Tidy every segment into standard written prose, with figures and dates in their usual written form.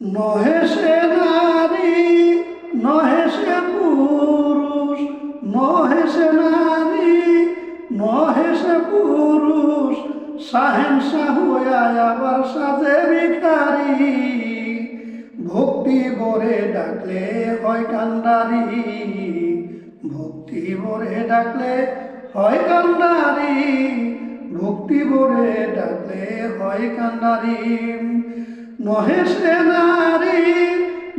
নহে সে নারী নহে সে পুরুষ, নহে সে নারী নহে সে পুরুষ, শাহেনশাহ হইয়া আবার সাজে ভিখারি। ভক্তি ভরে ডাকলে হয় কান্ডারি, ভক্তি ভরে ডাকলে হয় কান্ডারি, ভক্তি ভরে ডাকলে হয় কান্ডারি। নহে সে নারী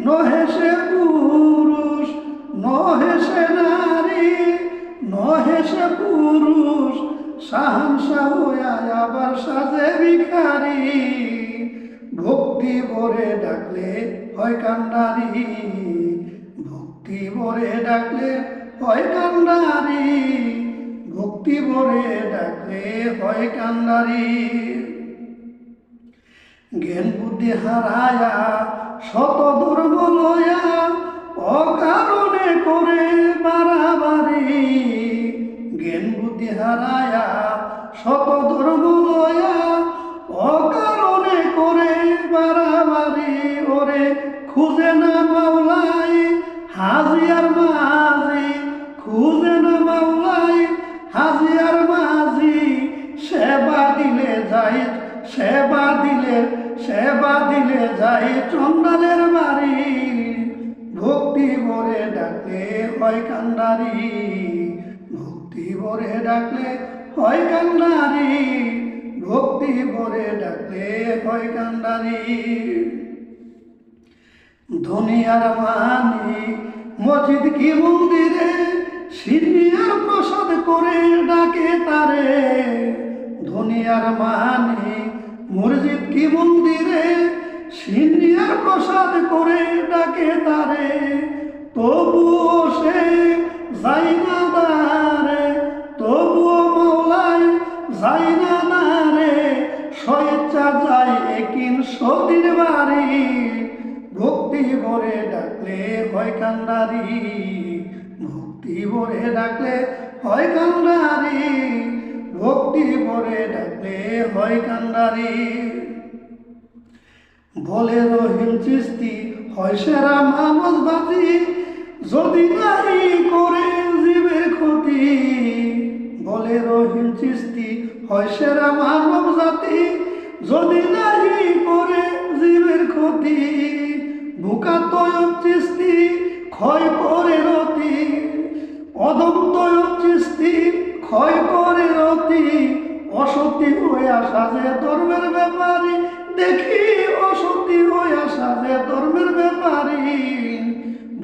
নহে সে পুরুষ, নহে সে নারী নহে সে পুরুষ, শাহানশাহ হইয়া আবার সাজে ভিখারি। ভক্তি ভরে ডাকলে হয় কান্ডারি, ভক্তি ভরে ডাকলে হয় কান্ডারি, ভক্তি ভরে ডাকলে হয় কান্ডারি। জ্ঞান বুদ্ধি হারায়া শত ধর্ম লয়া অকারণে করে বাড়াবাড়ি। জ্ঞান বুদ্ধি হারায়া শত ধর্ম লয়া অকারণে করে বাড়াবাড়ি। ওরে খুঁজে না মাওলাই হাজি আর মাঝি, খুঁজে না মাওলাই হাজি আর মাঝি। সেবা দিলে যাই সেবা দিলে যাই চন্ডালের বাড়ি। ভক্তি ভরে ডাকলে হয় কান্ডারি, ভক্তি ভরে ডাকলে হয় কান্ডারি, ভক্তি ভরে ডাকলে হয় কান্ডারি। দুনিয়ার মানি মসজিদ কি মন্দিরে, সিনিয়ার প্রসাদ করে ডাকে তারে। দুনিয়ার মানি মসজিদ কি মন্দিরে, সিনিয়ার প্রসাদ করে ডাকে তারে। তবুও সে যাই না দারে, তবুও মাওলাই যাই না দারে। স্বেচ্ছা যায় একিন সতীর বাড়ি। ভক্তি ভরে ডাকলে হয় কান্ডারি, ভক্তি ভরে ডাকলে হয় কান্ডারি, ভক্তি ভরে ডাকলে হয় কান্ডারি। বলে রহিম চিস্তি হয় সেরা মানববাদী, যদি নারী করে জীবের ক্ষতি। বলে রহিম চিস্তি হয় সেরা মানব জাতি, যদি নারী করে জীবের ক্ষতি। বুকা তয়ব চিস্তি ক্ষয় করে রতি, অদম তয়ব চিস্তি ক্ষয় করে রতি। অসতী হইয়া সাজে ধর্মের ব্যাপারী, দেখি অসতী হইয়া সাজে ধর্মের ব্যাপারী।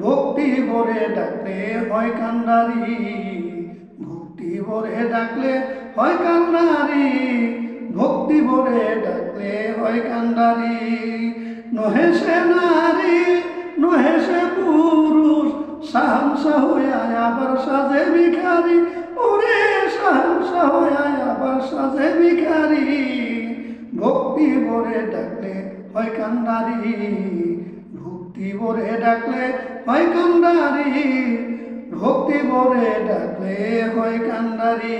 ভক্তি ভরে ডাকলে হয় কান্ডারি, ভক্তি ভরে ডাকলে হয় কান্ডারি, ভক্তি ভরে ডাকলে হয় কান্ডারি। নহে সে নারী নহে সে পুরুষ, শাহানশাহ হইয়া আবার সাজে ভিখারি। ওরে শাহানশাহ হইয়া আবার সাজে ভিখারি। ভক্তি ভরে ডাকলে হয় কান্ডারি, ভক্তি ভরে ডাকলে হয় কান্ডারি, ভক্তি ভরে ডাকলে হয় কান্ডারি।